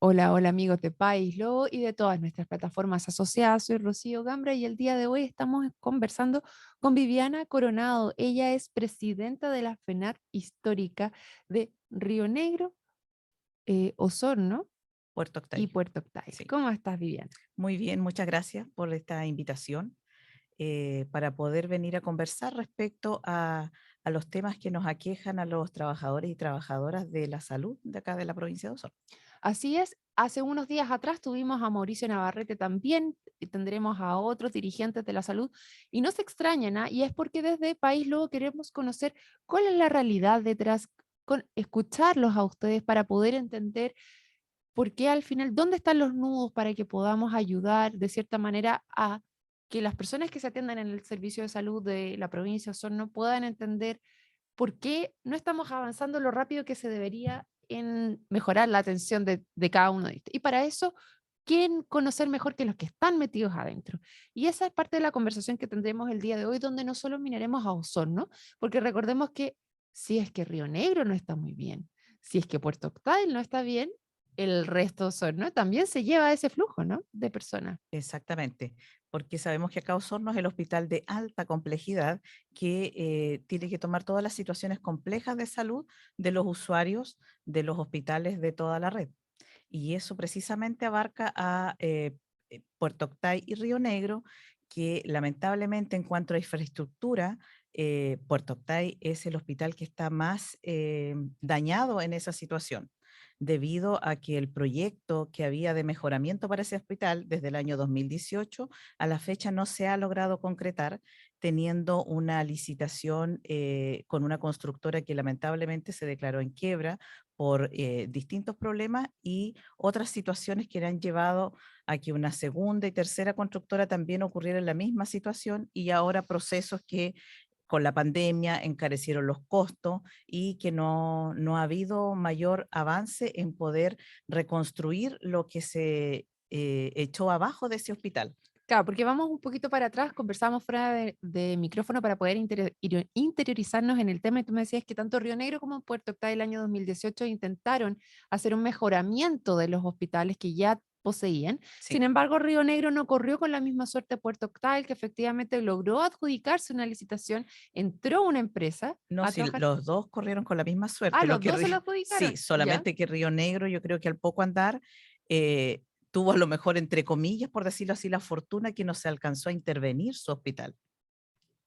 Hola, hola amigos de País Lobo y de todas nuestras plataformas asociadas. Soy Rocío Gambra y el día de hoy estamos conversando con Viviana Coronado. Ella es presidenta de la FENAC histórica de Río Negro, Osorno Puerto y Octay. Puerto Octay. Sí, ¿Cómo estás, Viviana? muy bien, muchas gracias por esta invitación para poder venir a conversar respecto a los temas que nos aquejan a los trabajadores y trabajadoras de la salud de acá de la provincia de Osorno. Así es, hace unos días atrás tuvimos a Mauricio Navarrete también, y tendremos a otros dirigentes de la salud, y no se extrañan, ¿ah? Y es porque desde País Luego queremos conocer cuál es la realidad detrás, escucharlos a ustedes para poder entender por qué al final, dónde están los nudos para que podamos ayudar de cierta manera a que las personas que se atiendan en el servicio de salud de la provincia de Osorno puedan entender por qué no estamos avanzando lo rápido que se debería en mejorar la atención de cada uno de estos. Y para eso, ¿quién conocer mejor que los que están metidos adentro? Y esa es parte de la conversación que tendremos el día de hoy, donde no solo miraremos a Osorno, porque recordemos que si es que Río Negro no está muy bien, si es que Puerto Octay no está bien, el resto de Osorno también se lleva ese flujo, ¿no? De personas. Exactamente, porque sabemos que acá Osorno es el hospital de alta complejidad que tiene que tomar todas las situaciones complejas de salud de los usuarios de los hospitales de toda la red. Y eso precisamente abarca a Puerto Octay y Río Negro, que lamentablemente en cuanto a infraestructura, Puerto Octay es el hospital que está más dañado en esa situación, debido a que el proyecto que había de mejoramiento para ese hospital desde el año 2018 a la fecha no se ha logrado concretar, teniendo una licitación con una constructora que lamentablemente se declaró en quiebra por distintos problemas y otras situaciones que le han llevado a que una segunda y tercera constructora también ocurriera en la misma situación y ahora procesos que con la pandemia encarecieron los costos y que no ha habido mayor avance en poder reconstruir lo que se echó abajo de ese hospital. Claro, porque vamos un poquito para atrás, conversamos fuera de micrófono para poder interiorizarnos en el tema. Y tú me decías que tanto Río Negro como Puerto Octay el año 2018 intentaron hacer un mejoramiento de los hospitales que ya poseían. Sin Sí, embargo, Río Negro no corrió con la misma suerte de Puerto Octay, que efectivamente logró adjudicarse una licitación, entró una empresa no, a sí, trabajar. los dos corrieron con la misma Ah, suerte. Lo los que dos se lo sí, adjudicaron, ¿ya? solamente que Río Negro, yo creo que al poco andar eh, tuvo a lo mejor, entre comillas, por decirlo así, la fortuna que no se alcanzó a intervenir su hospital,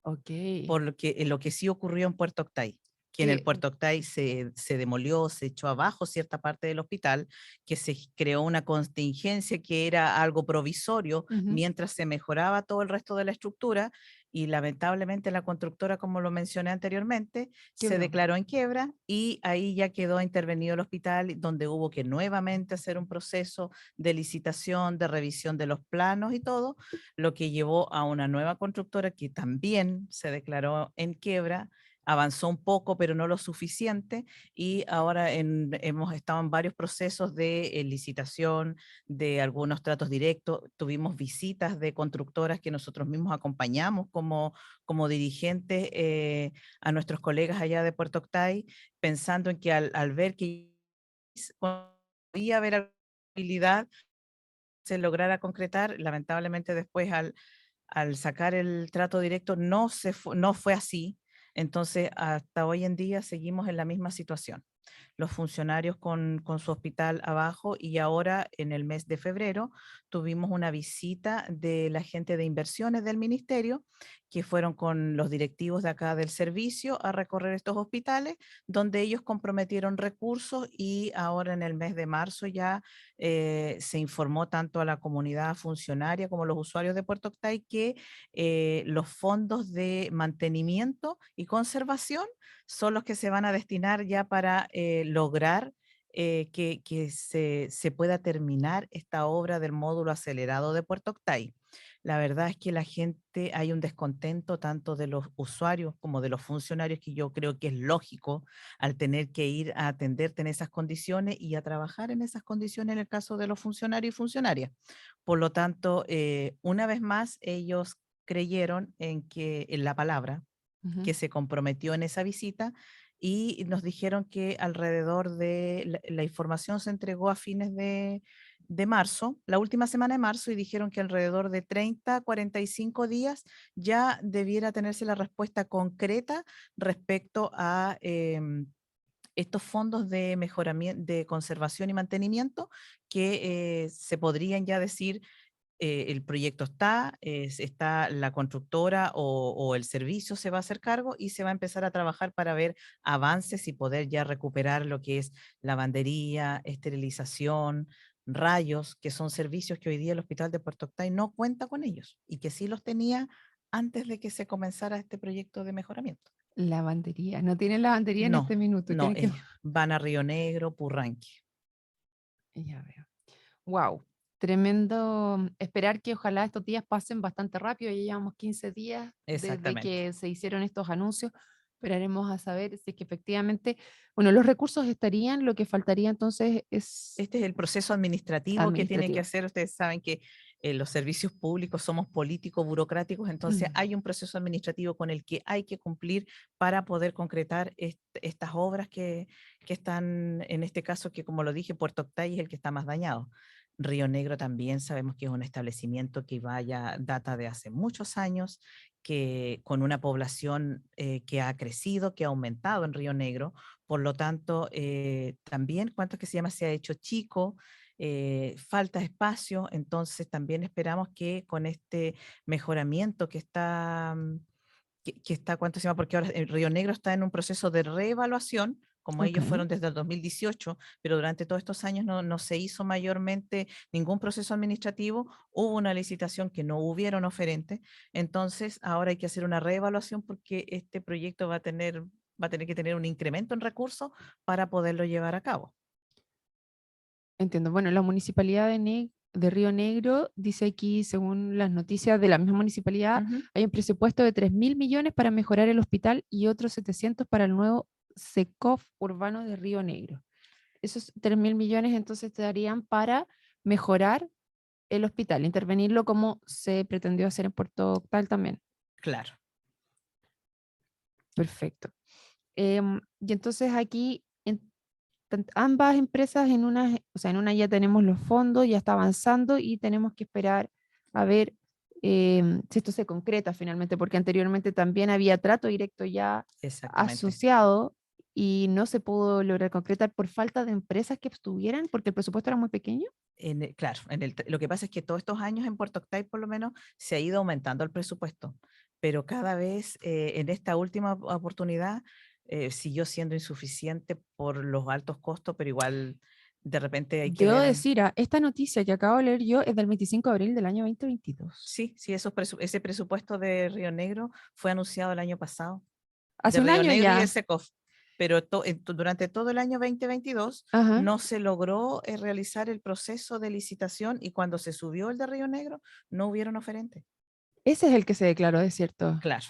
Ok. por lo que sí ocurrió en Puerto Octay, que en el Que, Puerto Octay se demolió, se echó abajo cierta parte del hospital, que se creó una contingencia que era algo provisorio ujú, mientras se mejoraba todo el resto de la estructura y lamentablemente la constructora, como lo mencioné anteriormente, se quebró. declaró en quiebra y ahí ya quedó intervenido el hospital, donde hubo que nuevamente hacer un proceso de licitación, de revisión de los planos y todo, lo que llevó a una nueva constructora que también se declaró en quiebra, avanzó un poco, pero no lo suficiente, y ahora hemos estado en varios procesos de licitación, de algunos tratos directos, tuvimos visitas de constructoras que nosotros mismos acompañamos como dirigentes a nuestros colegas allá de Puerto Octay, pensando en que al ver que podía haber habilidad se lograra concretar, lamentablemente después al sacar el trato directo no fue así. Entonces, hasta hoy en día seguimos en la misma situación. Los funcionarios con su hospital abajo y ahora en el mes de febrero tuvimos una visita de la gente de inversiones del ministerio que fueron con los directivos de acá del servicio a recorrer estos hospitales donde ellos comprometieron recursos y ahora en el mes de marzo ya se informó tanto a la comunidad funcionaria como a los usuarios de Puerto Octay que los fondos de mantenimiento y conservación son los que se van a destinar ya para lograr que se pueda terminar esta obra del módulo acelerado de Puerto Octay. La verdad es que la gente, hay un descontento tanto de los usuarios como de los funcionarios que yo creo que es lógico al tener que ir a atenderte en esas condiciones y a trabajar en esas condiciones en el caso de los funcionarios y funcionarias. Por lo tanto, una vez más, ellos creyeron en la palabra Ujú. que se comprometió en esa visita y nos dijeron que alrededor de la información se entregó a fines de marzo, la última semana de marzo, y dijeron que alrededor de 30 a 45 días ya debiera tenerse la respuesta concreta respecto a estos fondos de mejoramiento, de conservación y mantenimiento que se podrían ya decir el proyecto está, está la constructora o el servicio se va a hacer cargo y se va a empezar a trabajar para ver avances y poder ya recuperar lo que es lavandería, esterilización, rayos, que son servicios que hoy día el Hospital de Puerto Octay no cuenta con ellos y que sí los tenía antes de que se comenzara este proyecto de mejoramiento. Lavandería. No tienen lavandería en este No, minuto. no, Tienen que... van a Río Negro, Purranque. Ya veo. Wow. Tremendo. Esperar que ojalá estos días pasen bastante rápido. Ya llevamos 15 días desde Exactamente. que se hicieron estos anuncios. Esperaremos a saber si es que efectivamente, bueno, los recursos estarían, lo que faltaría entonces es Este es el proceso administrativo que tiene que administrativo. hacer. Ustedes saben que los servicios públicos somos políticos, burocráticos, entonces Mm. hay un proceso administrativo con el que hay que cumplir para poder concretar estas obras que están, en este caso, que como lo dije, Puerto Octay es el que está más dañado. Río Negro también sabemos que es un establecimiento que vaya, data de hace muchos años, que con una población que ha crecido, que ha aumentado en Río Negro, por lo tanto, también, ¿cuánto es que se llama? Se ha hecho chico, falta espacio, entonces también esperamos que con este mejoramiento que está, que está, ¿cuánto se llama? Porque ahora Río Negro está en un proceso de reevaluación, como Ok. ellos fueron desde el 2018, pero durante todos estos años no se hizo mayormente ningún proceso administrativo, hubo una licitación que no hubieron oferentes, entonces ahora hay que hacer una reevaluación porque este proyecto va a tener que tener un incremento en recursos para poderlo llevar a cabo. Entiendo. Bueno, la municipalidad de Río Negro dice aquí, según las noticias de la misma municipalidad, Ujú. hay un presupuesto de 3.000 millones para mejorar el hospital y otros 700 para el nuevo SECOF urbano de Río Negro. Esos 3.000 millones entonces te darían para mejorar el hospital, intervenirlo como se pretendió hacer en Puerto Octal también. Claro. Perfecto. Y entonces aquí ambas empresas o sea, en una ya tenemos los fondos, ya está avanzando y tenemos que esperar a ver si esto se concreta finalmente, porque anteriormente también había trato directo ya Exactamente. asociado y no se pudo lograr concretar por falta de empresas que estuvieran, porque el presupuesto era muy pequeño. Claro, lo que pasa es que todos estos años en Puerto Octay por lo menos se ha ido aumentando el presupuesto, pero cada vez en esta última oportunidad siguió siendo insuficiente por los altos costos, pero igual de repente hay que Debo ver. decir, esta noticia que acabo de leer yo es del 25 de abril del año 2022. Sí, sí, ese presupuesto de Río Negro fue anunciado el año pasado, de Hace un Río año Negro y ya. ese COF, pero durante todo el año 2022 Ajá. no se logró realizar el proceso de licitación y cuando se subió el de Río Negro no hubieron oferentes. Ese es el que se declaró desierto. Claro.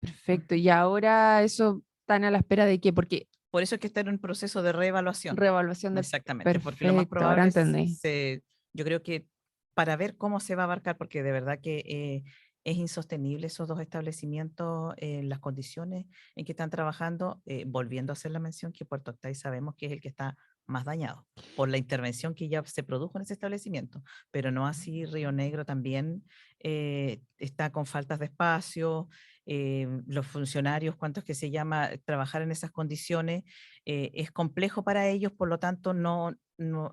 Mm. Perfecto. Y ahora eso están a la espera de qué, porque Por eso es que está en un proceso de reevaluación. reevaluación de... Exactamente, porque lo más Perfecto, ahora probable entendí. yo creo que para ver cómo se va a abarcar, porque de verdad que es insostenible esos dos establecimientos, las condiciones en que están trabajando, volviendo a hacer la mención que Puerto Octay sabemos que es el que está más dañado por la intervención que ya se produjo en ese establecimiento, pero no así Río Negro también está con faltas de espacio, los funcionarios, cuántos que se llama trabajar en esas condiciones es complejo para ellos, por lo tanto no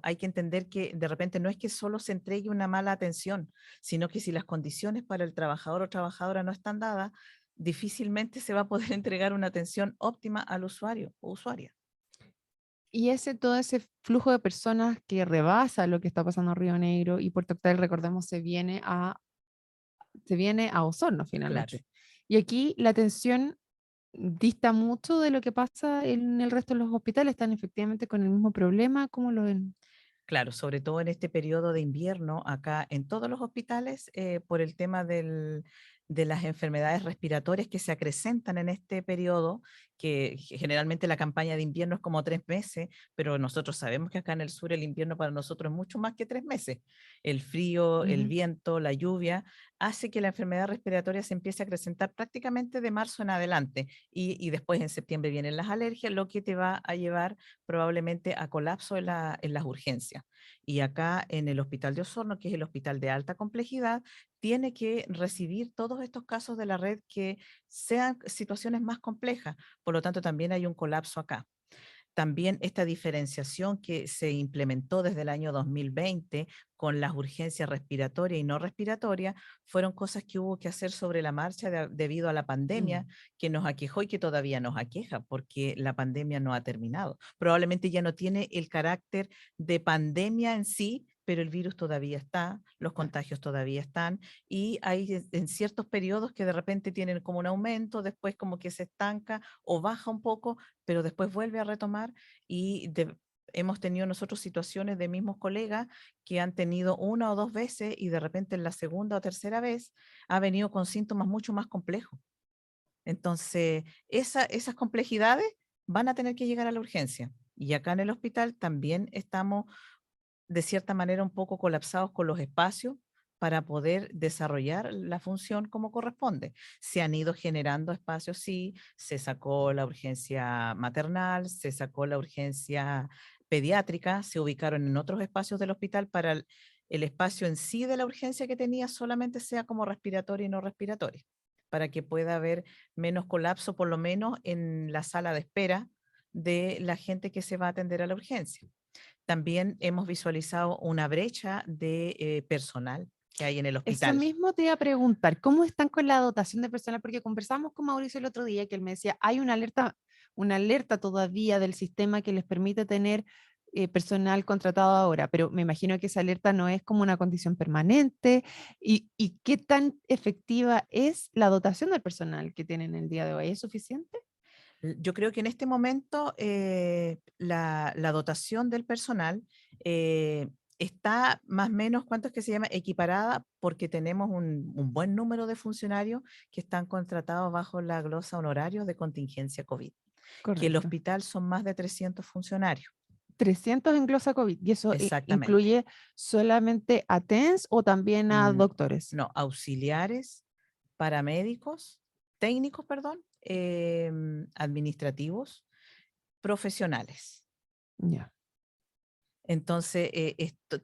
hay que entender que de repente no es que solo se entregue una mala atención, sino que si las condiciones para el trabajador o trabajadora no están dadas, difícilmente se va a poder entregar una atención óptima al usuario o usuaria. Y todo ese flujo de personas que rebasa lo que está pasando en Río Negro y Puerto Octay, recordemos, se viene a Osorno Claro. finalmente. Y aquí la atención dista mucho de lo que pasa en el resto de los hospitales, están efectivamente con el mismo problema, ¿cómo lo ven? Claro, sobre todo en este periodo de invierno, acá en todos los hospitales, por el tema de las enfermedades respiratorias que se acrecentan en este periodo, que generalmente la campaña de invierno es como 3 meses, pero nosotros sabemos que acá en el sur el invierno para nosotros es mucho más que 3 meses. El frío, el Ujú. viento, la lluvia, hace que la enfermedad respiratoria se empiece a acrecentar prácticamente de marzo en adelante y después en septiembre vienen las alergias, lo que te va a llevar probablemente a colapso en las urgencias. Y acá en el Hospital de Osorno, que es el hospital de alta complejidad, tiene que recibir todos estos casos de la red que sean situaciones más complejas. Por lo tanto, también hay un colapso acá. También esta diferenciación que se implementó desde el año 2020 con las urgencias respiratorias y no respiratorias fueron cosas que hubo que hacer sobre la marcha debido a la pandemia Mm. que nos aquejó y que todavía nos aqueja porque la pandemia no ha terminado. Probablemente ya no tiene el carácter de pandemia en sí, pero el virus todavía está, los Claro. contagios todavía están y hay en ciertos periodos que de repente tienen como un aumento, después como que se estanca o baja un poco, pero después vuelve a retomar y hemos tenido nosotros situaciones de mismos colegas que han tenido una o dos veces y de repente en la segunda o tercera vez ha venido con síntomas mucho más complejos. Entonces, esas complejidades van a tener que llegar a la urgencia. Y acá en el hospital también estamos de cierta manera un poco colapsados con los espacios para poder desarrollar la función como corresponde. Se han ido generando espacios, sí, se sacó la urgencia maternal, se sacó la urgencia pediátrica, se ubicaron en otros espacios del hospital para el espacio en sí de la urgencia que tenía solamente sea como respiratoria y no respiratoria, para que pueda haber menos colapso, por lo menos en la sala de espera de la gente que se va a atender a la urgencia. También hemos visualizado una brecha de personal que hay en el Eso hospital. mismo te iba a preguntar, ¿cómo están con la dotación de personal? Porque conversamos con Mauricio el otro día que él me decía, hay una alerta todavía del sistema que les permite tener personal contratado ahora, pero me imagino que esa alerta no es como una condición permanente. ¿Y qué tan efectiva es la dotación del personal que tienen el día de hoy? ¿Es suficiente? Yo creo que en este momento la dotación del personal eh, está más o menos, ¿cuánto es que se llama? Equiparada porque tenemos un buen número de funcionarios que están contratados bajo la glosa honorarios de contingencia COVID, que el Correcto. hospital son más de 300 funcionarios. 300 en glosa COVID, ¿y eso Exactamente. incluye solamente a TENS o también a Mm, doctores? no, auxiliares, paramédicos, técnicos, perdón, administrativos, profesionales. Ya. Entonces,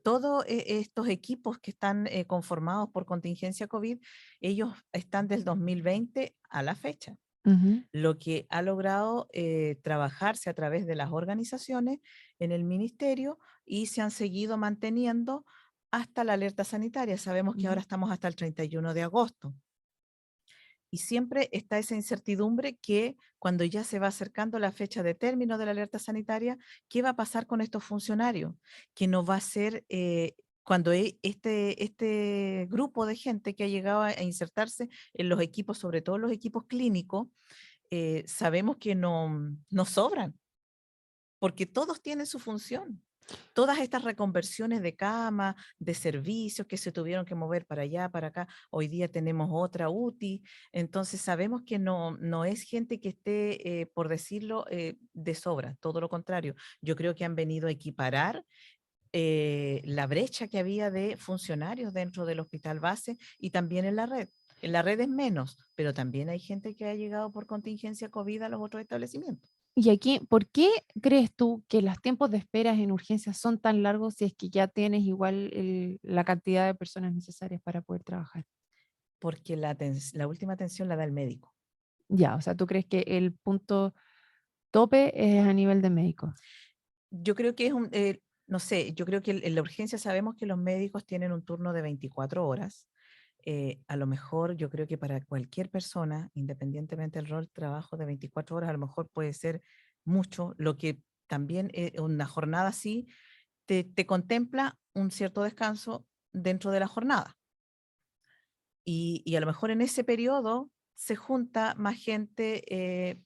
todos estos equipos que están conformados por contingencia COVID, ellos están del 2020 a la fecha. Ujú. Lo que ha logrado trabajarse a través de las organizaciones en el ministerio y se han seguido manteniendo hasta la alerta sanitaria. Sabemos que ahora Ujú. estamos hasta el 31 de agosto. Y siempre está esa incertidumbre que cuando ya se va acercando la fecha de término de la alerta sanitaria, ¿qué va a pasar con estos funcionarios? Que no va a ser cuando este grupo de gente que ha llegado a insertarse en los equipos, sobre todo los equipos clínicos, sabemos que no sobran, porque todos tienen su función. Todas estas reconversiones de cama, de servicios que se tuvieron que mover para allá, para acá, hoy día tenemos otra UTI, entonces sabemos que no es gente que esté, por decirlo, de sobra, todo lo contrario. Yo creo que han venido a equiparar la brecha que había de funcionarios dentro del hospital base y también en la red. En la red es menos, pero también hay gente que ha llegado por contingencia COVID a los otros establecimientos. Y aquí, ¿por qué crees tú que los tiempos de espera en urgencias son tan largos si es que ya tienes igual la cantidad de personas necesarias para poder trabajar? Porque la última atención la da el médico. Ya, o sea, ¿tú crees que el punto tope es a nivel de médico? Yo creo que no sé, yo creo que en la urgencia sabemos que los médicos tienen un turno de 24 horas. A lo mejor yo creo que para cualquier persona, independientemente del rol, trabajo de 24 horas, a lo mejor puede ser mucho, lo que también una jornada así te contempla un cierto descanso dentro de la jornada. Y a lo mejor en ese periodo se junta más gente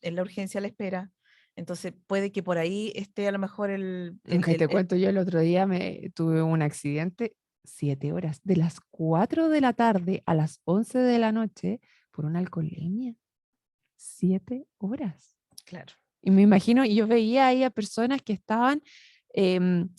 en la urgencia a la espera. Entonces puede que por ahí esté a lo mejor Que te cuento, yo el otro día me tuve un accidente, 7 horas, de las 4 de la tarde a las 11 de la noche por una alcoholemia. 7 horas. Claro, Y me imagino, y yo veía ahí a personas que estaban em,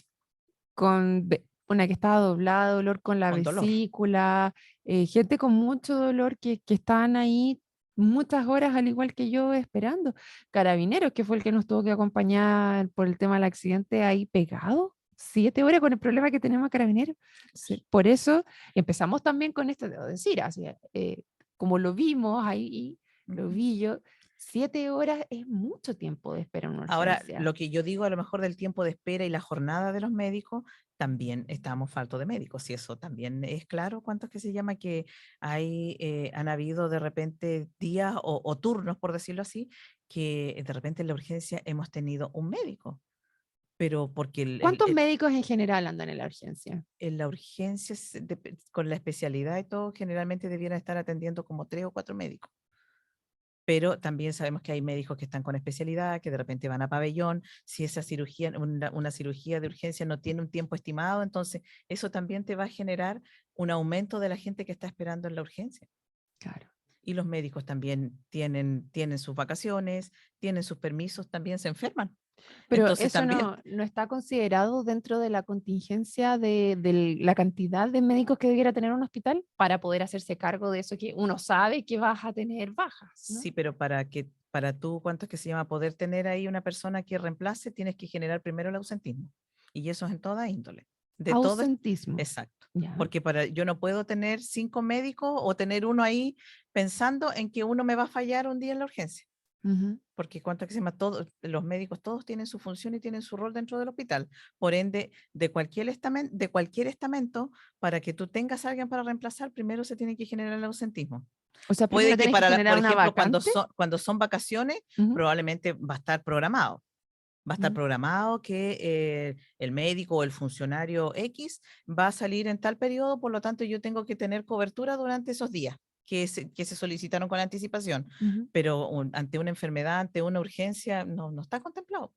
una que estaba doblada, dolor con la con dolor. vesícula, gente con mucho dolor que estaban ahí muchas horas, al igual que yo, esperando. Carabineros, que fue el que nos tuvo que acompañar por el tema del accidente, ahí pegado. 7 horas con el problema que tenemos Carabineros. Por eso empezamos también con esto, debo decir, así, como lo vimos ahí, lo Ujú. vi yo, 7 horas es mucho tiempo de espera en una Ahora, urgencia. lo que yo digo a lo mejor del tiempo de espera y la jornada de los médicos, también estamos faltos de médicos. Y eso también es claro cuántos que se llama que hay, han habido de repente días o turnos, por decirlo así, que de repente en la urgencia hemos tenido un médico, pero porque ¿Cuántos médicos en general andan en la urgencia? en la urgencia, con la especialidad y todo, generalmente debieran estar atendiendo como 3 o 4 médicos. Pero también sabemos que hay médicos que están con especialidad, que de repente van a pabellón, si esa cirugía, una cirugía de urgencia no tiene un tiempo estimado, entonces eso también te va a generar un aumento de la gente que está esperando en la urgencia. Claro. Y los médicos también tienen sus vacaciones, tienen sus permisos, también se enferman. Pero Entonces eso también, no está considerado dentro de la contingencia de la cantidad de médicos que debiera tener un hospital para poder hacerse cargo de eso que uno sabe que vas a tener bajas, ¿no? sí, pero para tú, ¿cuánto es que se llama? Poder tener ahí una persona que reemplace, tienes que generar primero el ausentismo. Y eso es en toda índole. De todo, Ausentismo. exacto. Ya. Porque yo no puedo tener 5 médicos o tener uno ahí pensando en que uno me va a fallar un día en la urgencia. Ujú. Porque cuánto es que se llama, todos, los médicos todos tienen su función y tienen su rol dentro del hospital. Por ende, de cualquier estamento, para que tú tengas a alguien para reemplazar, primero se tiene que generar el ausentismo. O sea, Puede primero que tienes que por generar una ejemplo, vacante. cuando son vacaciones, Ujú, probablemente va a estar programado. Va a estar ujú. programado que el médico o el funcionario X va a salir en tal periodo, por lo tanto yo tengo que tener cobertura durante esos días que se solicitaron con anticipación, Ujú. pero ante una enfermedad, ante una urgencia, no está contemplado.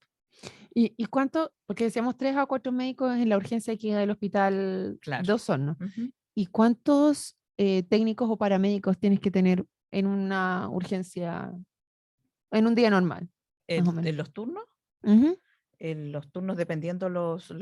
¿Y cuánto? Porque decíamos 3 a 4 médicos en la urgencia que del hospital, Claro. 2 son, ¿no? Ujú. ¿Y cuántos técnicos o paramédicos tienes que tener en una urgencia, en un día normal, más o menos? En los turnos, Ujú, dependiendo los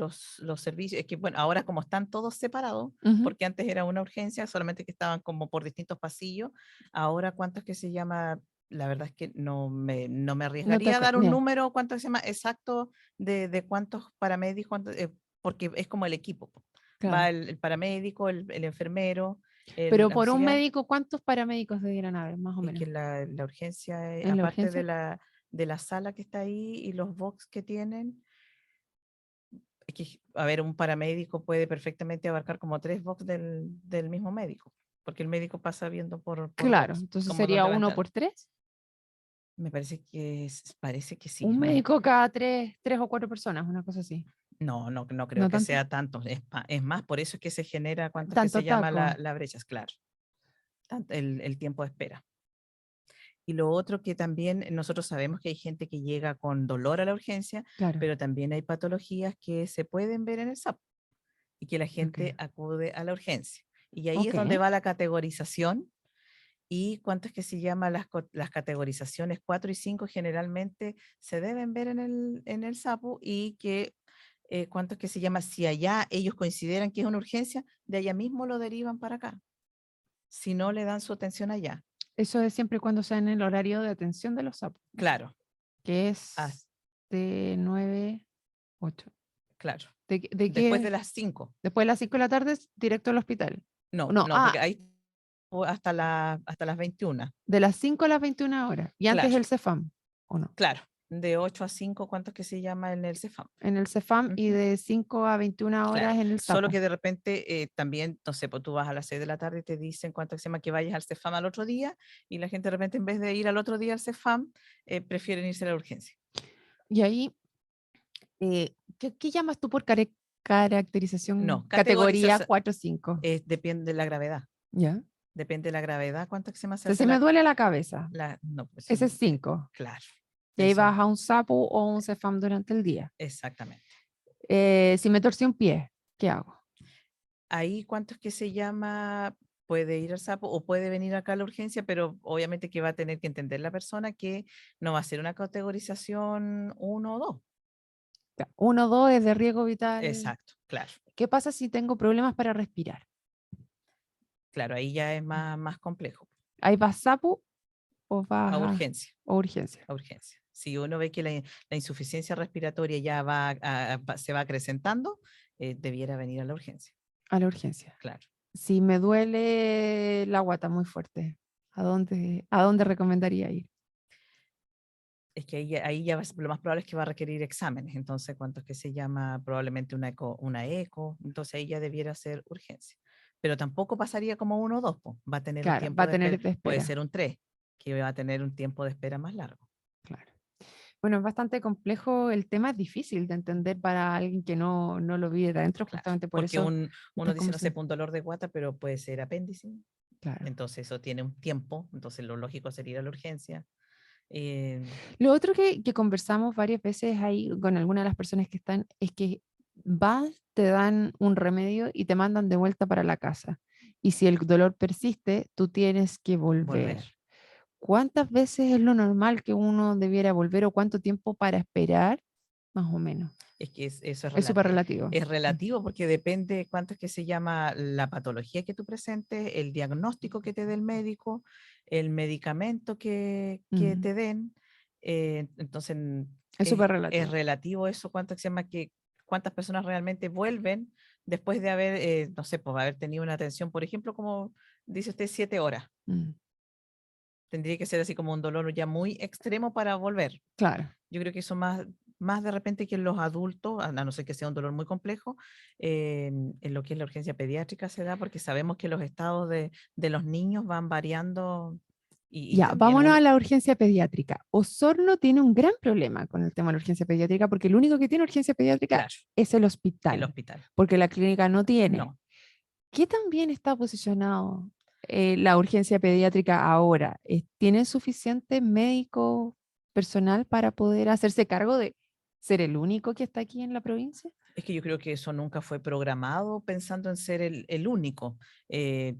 servicios, es que bueno, ahora como están todos separados, ujú. porque antes era una urgencia, solamente que estaban como por distintos pasillos, ahora cuántos que se llama, la verdad es que no me No te arriesgaría a dar un ya, número, cuánto se llama exacto de cuántos paramédicos, porque es como el equipo, po. Va claro. el paramédico, el enfermero, el Pero por un auxiliar. médico, ¿cuántos paramédicos debieran haber, más o Es que menos? la urgencia, En la aparte de urgencia. la sala que está ahí y los box que tienen, es que, a ver, un paramédico puede perfectamente abarcar como 3 box del mismo médico, porque el médico pasa viendo por Claro, box, entonces como sería donde va a uno entrar. por tres. Me parece que sí. Un médico cada 3 o 4 personas, una cosa así. No creo No que tanto, sea tanto. Es más, por eso es que se genera, ¿cuánto es que tanto se llama taco. la brecha? Claro, el tiempo de espera. Y lo otro que también nosotros sabemos que hay gente que llega con dolor a la urgencia, Claro. pero también hay patologías que se pueden ver en el SAP y que la Ok. gente acude a la urgencia. Y ahí es Ok. donde va la categorización y cuánto es que se llama las categorizaciones 4 y 5 generalmente se deben ver en el SAPU y que cuánto es que se llama, si allá ellos consideran que es una urgencia, de allá mismo lo derivan para acá, si no le dan su atención allá. Eso es siempre cuando sea en el horario de atención de los sapos, Claro, que ah, es de 9 a 8. claro. ¿De Después de qué? las 5. Después de las 5 de la tarde, directo al hospital. No, No, no, porque ahí hasta las 21. de las 5 a las 21 horas. Y antes Claro, el Cefam, ¿o no? claro. De 8 a 5, ¿cuánto es que se llama en el Cefam? En el Cefam y Ujú. de 5 a 21 Claro, horas en el solo Sapo. que de repente también, no sé, pues tú vas a las 6 de la tarde y te dicen cuánto se llama que vayas al Cefam al otro día y la gente de repente en vez de ir al otro día al Cefam, prefieren irse a la urgencia. Y ahí, ¿qué llamas tú por caracterización? No, Categoría categorización 4 o 5. depende de la gravedad. ¿Ya? Depende de la gravedad, cuánto se llama se Entonces, hace si me duele la cabeza, no, pues ese es 5. claro, Y ahí eso, vas a un Sapo o un Cefam durante el día. exactamente. Si me torcí un pie, ¿qué hago? Ahí, ¿cuánto es que se llama? puede ir al SAPO o puede venir acá a la urgencia, pero obviamente que va a tener que entender la persona que no va a ser una categorización uno o 2. Ya, 1, 2 es de riesgo vital. Exacto, claro, ¿Qué pasa si tengo problemas para respirar? claro, ahí ya es más complejo. ¿Ahí vas SAPU o A vas urgencia, a urgencia? a urgencia. Si uno ve que la insuficiencia respiratoria ya se va acrecentando, debiera venir a la urgencia, A la urgencia. claro. Si me duele la guata muy fuerte, ¿a dónde recomendaría ir? Es que lo más probable es que va a requerir exámenes. Entonces, ¿cuánto es que se llama? Probablemente una eco. Entonces, ahí ya debiera ser urgencia. Pero tampoco pasaría como uno o dos, po. Va a tener un Claro, va tiempo a de espera. tener de Puede espera. ser un 3 que va a tener un tiempo de espera más largo. Claro. Bueno, es bastante complejo, el tema es difícil de entender para alguien que no lo vive de adentro, Claro. justamente por Porque eso uno estas dice, no sé, conversaciones. un dolor de guata, pero puede ser apéndice. Claro. Entonces, eso tiene un tiempo. Entonces, lo lógico sería ir a la urgencia. Eh, Lo otro que conversamos varias veces ahí con algunas de las personas que están es que vas, te dan un remedio y te mandan de vuelta para la casa. Y si el dolor persiste, tú tienes que volver. volver. ¿Cuántas veces es lo normal que uno debiera volver o cuánto tiempo para esperar? Más o menos. Es que eso Es súper relativo. es relativo porque depende cuánto es que se llama la patología que tú presentes, el diagnóstico que te dé el médico, el medicamento que Ujú. te den. Entonces, Es súper es relativo. relativo eso, cuánto se llama cuántas personas realmente vuelven después de haber, no sé, pues haber tenido una atención, por ejemplo, como dice usted, 7 horas. Mm, Tendría que ser así como un dolor ya muy extremo para volver. claro. Yo creo que eso más de repente que en los adultos, a no ser que sea un dolor muy complejo, en lo que es la urgencia pediátrica se da porque sabemos que los estados de los niños van variando y Ya, también vámonos a uno, la urgencia pediátrica. Osorno tiene un gran problema con el tema de la urgencia pediátrica porque el único que tiene urgencia pediátrica claro, es el el hospital, hospital. porque la clínica no tiene. No, ¿Qué tan bien está posicionado la urgencia pediátrica ahora? ¿Tiene suficiente médico personal para poder hacerse cargo de ser el único que está aquí en la provincia? es que yo creo que eso nunca fue programado pensando en ser el único.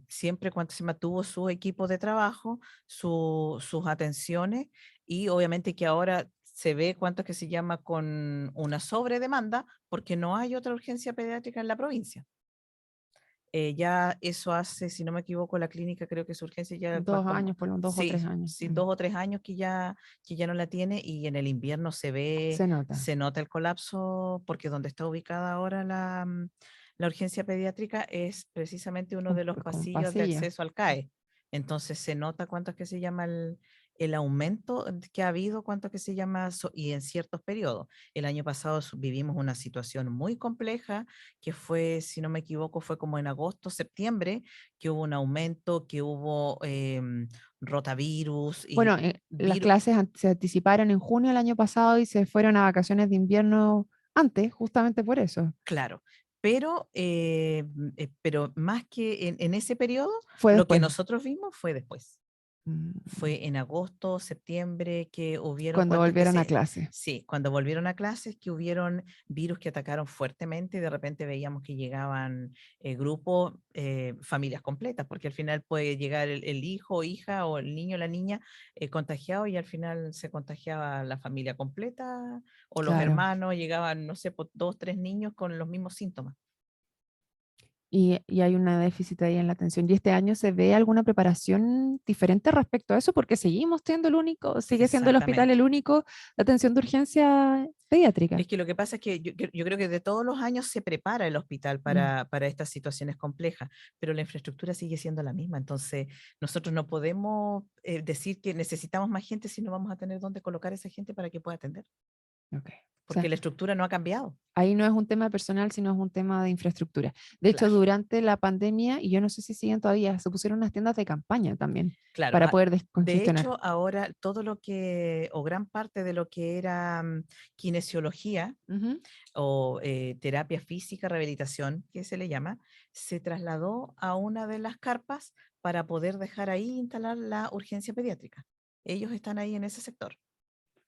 Siempre cuando se mantuvo su equipo de trabajo, sus atenciones y obviamente que ahora se ve cuánto es que se llama con una sobredemanda porque no hay otra urgencia pediátrica en la provincia. Ya eso hace, si no me equivoco, la clínica creo que su urgencia ya va 2 años, por lo menos 2 o 3 sí, años. sí, 2 o 3 años que ya no la tiene y en el invierno Se nota. se nota el colapso porque donde está ubicada ahora la urgencia pediátrica es precisamente uno de los Con pasillos de pasillo. acceso al CAE. Entonces se nota cuánto es que se llama el aumento que ha habido, cuánto es que se llama, y en ciertos periodos. El año pasado vivimos una situación muy compleja que fue, si no me equivoco, fue como en agosto, septiembre, que hubo un aumento, que hubo rotavirus y Bueno, las clases se anticiparon en junio del año pasado y se fueron a vacaciones de invierno antes, justamente por eso. claro. Pero más que en ese periodo, Fue lo que después, nosotros vimos fue después. mm, Fue en agosto, septiembre, que hubieron, cuando ¿cuántos que volvieron a clase. sí, cuando volvieron a clases, que hubieron virus que atacaron fuertemente y de repente veíamos que llegaban grupos, familias completas, porque al final puede llegar el hijo, hija o el niño, la niña contagiado y al final se contagiaba la familia completa o los Claro. hermanos, llegaban, no sé, pues, 2, 3 niños con los mismos síntomas. Y hay una déficit ahí en la atención. ¿Y este año se ve alguna preparación diferente respecto a eso? Porque seguimos siendo el único, sigue siendo el hospital Exactamente. el único de atención de urgencia pediátrica. Es que lo que pasa es que yo creo que de todos los años se prepara el hospital Mm, para estas situaciones complejas, pero la infraestructura sigue siendo la misma. Entonces, nosotros no podemos decir que necesitamos más gente si no vamos a tener dónde colocar a esa gente para que pueda atender, ok. O sea, porque la estructura no ha cambiado. ahí no es un tema personal, sino es un tema de infraestructura. De hecho, Claro, durante la pandemia, y yo no sé si siguen todavía, se pusieron unas tiendas de campaña también claro. para poder De descongestionar. hecho, ahora todo lo que, o gran parte de lo que era kinesiología, Ujú. o terapia física, rehabilitación, que se le llama, se trasladó a una de las carpas para poder dejar ahí instalar la urgencia pediátrica. Ellos están ahí en ese sector.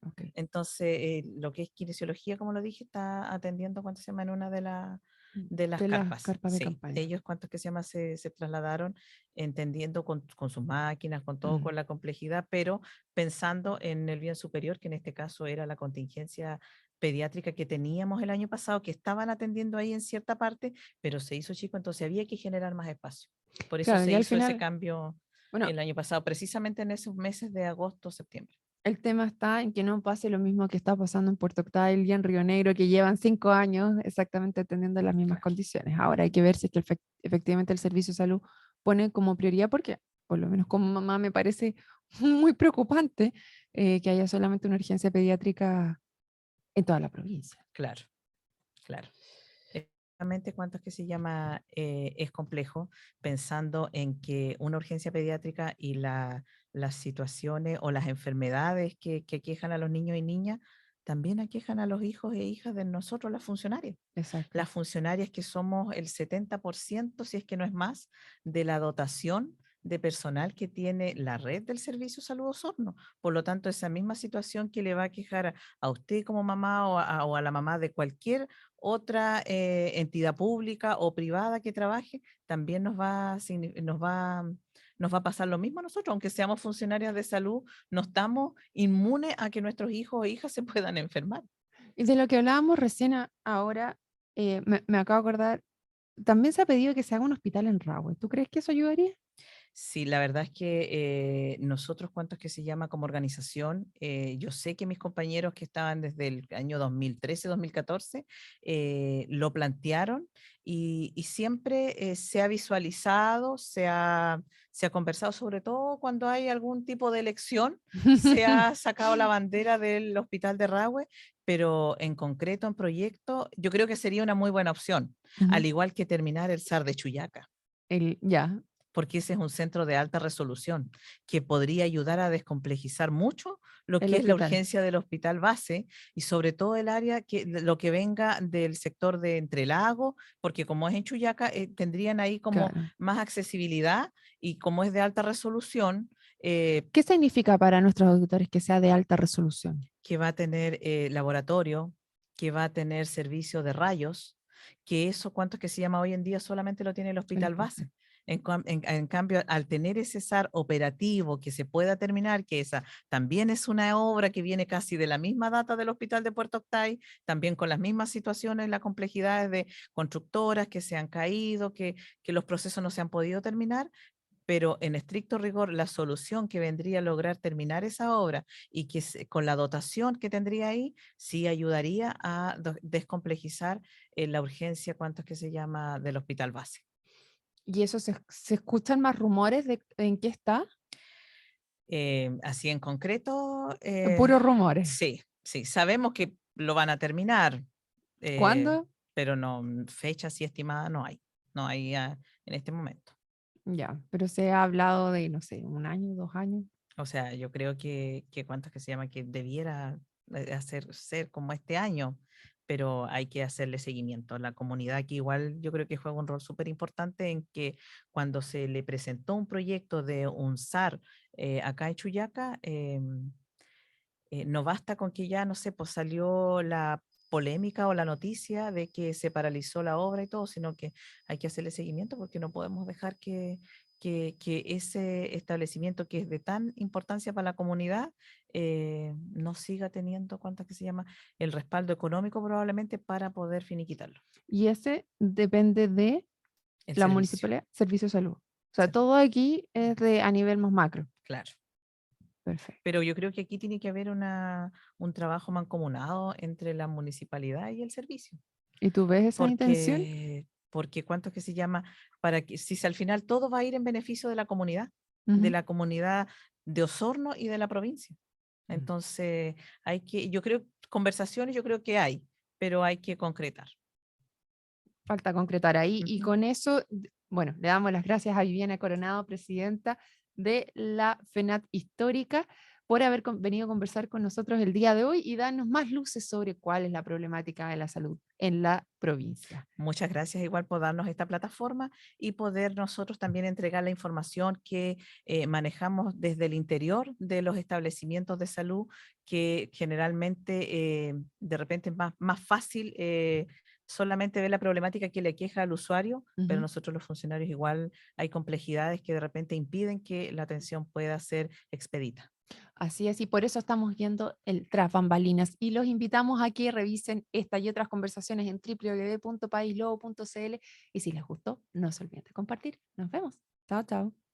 Ok. Entonces, lo que es kinesiología, como lo dije, está atendiendo, ¿cuánto se llama? En una de las De las carpas. carpas de Sí, campaña. ellos, ¿cuántos que se llama? Se trasladaron entendiendo con sus máquinas, con todo, Mm. con la complejidad, pero pensando en el bien superior, que en este caso era la contingencia pediátrica que teníamos el año pasado, que estaban atendiendo ahí en cierta parte, pero se hizo chico, entonces había que generar más espacio. Por eso Claro, se y al hizo ese final, cambio bueno, el año pasado, precisamente en esos meses de agosto, septiembre. el tema está en que no pase lo mismo que está pasando en Puerto Octay y en Río Negro, que llevan 5 años exactamente atendiendo las mismas Claro. condiciones. Ahora hay que ver si es que efectivamente el servicio de salud pone como prioridad, porque por lo menos como mamá me parece muy preocupante que haya solamente una urgencia pediátrica en toda la provincia. Claro, claro. Efectivamente, ¿cuánto es que se llama? Es complejo pensando en que una urgencia pediátrica y las situaciones o las enfermedades que aquejan a los niños y niñas también aquejan a los hijos e hijas de nosotros, las funcionarias. Exacto. Las funcionarias que somos el 70%, si es que no es más, de la dotación de personal que tiene la red del Servicio Salud Osorno. Por lo tanto, esa misma situación que le va a quejar a usted como mamá o a la mamá de cualquier otra entidad pública o privada que trabaje, también nos va a pasar lo mismo a nosotros, aunque seamos funcionarias de salud, no estamos inmunes a que nuestros hijos o hijas se puedan enfermar. Y de lo que hablábamos recién ahora, me acabo de acordar, también se ha pedido que se haga un hospital en Rahue. ¿Tú crees que eso ayudaría? Sí, la verdad es que nosotros, ¿cuánto es que se llama como organización? Yo sé que mis compañeros que estaban desde el año 2013, 2014, lo plantearon y siempre se ha visualizado, se ha conversado, sobre todo cuando hay algún tipo de elección, se ha sacado la bandera del Hospital de Rahue, pero en concreto, en proyecto, yo creo que sería una muy buena opción, al Ujú. igual que terminar el SAR de Chuyaca, Ya, porque ese es un centro de alta resolución que podría ayudar a descomplejizar mucho lo el que es la hospital, urgencia del hospital base y sobre todo el área lo que venga del sector de Entre Lagos, porque como es en Chuyaca, tendrían ahí como claro. más accesibilidad y como es de alta resolución, ¿Qué significa para nuestros auditores que sea de alta resolución? que va a tener laboratorio, que va a tener servicio de rayos, que eso, ¿cuánto es que se llama hoy en día? Solamente lo tiene el El hospital hospital. base. En cambio, al tener ese SAR operativo que se pueda terminar, que esa también es una obra que viene casi de la misma data del hospital de Puerto Octay, también con las mismas situaciones, las complejidades de constructoras que se han caído, que los procesos no se han podido terminar, pero en estricto rigor la solución que vendría a lograr terminar esa obra y que con la dotación que tendría ahí, sí ayudaría a descomplejizar la urgencia, ¿cuánto es que se llama? Del hospital base. ¿Y eso se escuchan más rumores de en qué está? Así en concreto, Puros rumores. sí, sí, sabemos que lo van a terminar, eh, ¿Cuándo? pero no, fecha así estimada no hay en este momento. Ya, pero se ha hablado de, no sé, 1 año, 2 años. O sea, yo creo que cuánto es que se llama, que debiera ser como este año, pero hay que hacerle seguimiento. La comunidad aquí igual yo creo que juega un rol súper importante en que cuando se le presentó un proyecto de un SAR acá en Chuyaca, no basta con que ya, no sé, pues salió la polémica o la noticia de que se paralizó la obra y todo, sino que hay que hacerle seguimiento porque no podemos dejar que ese establecimiento que es de tan importancia para la comunidad no siga teniendo, ¿cuánto es que se llama? El respaldo económico probablemente para poder finiquitarlo. Y ese depende de El la servicio, municipalidad, Servicio de Salud. O sea, sí, todo aquí es de a nivel más macro. claro. Perfecto. Pero yo creo que aquí tiene que haber un trabajo mancomunado entre la municipalidad y el servicio. ¿Y tú ves esa intención? Porque cuánto es que se llama, para que si al final todo va a ir en beneficio de Ujú. la comunidad de Osorno y de la provincia. Mm. Entonces, yo creo, conversaciones yo creo que hay, pero hay que concretar. Falta concretar ahí. Y Ujú. con eso, bueno, le damos las gracias a Viviana Coronado, presidenta de la FENAT Histórica, por haber venido a conversar con nosotros el día de hoy y darnos más luces sobre cuál es la problemática de la salud en la provincia. Muchas gracias igual por darnos esta plataforma y poder nosotros también entregar la información que manejamos desde el interior de los establecimientos de salud, que generalmente de repente es más fácil solamente ver la problemática que le queja al usuario, pero Ujú. nosotros los funcionarios igual hay complejidades que de repente impiden que la atención pueda ser expedita. Así es, y por eso estamos viendo el tras bambalinas. Y los invitamos a que revisen esta y otras conversaciones en www.paislobo.cl y si les gustó, no se olviden de compartir. Nos vemos. Chao, chao.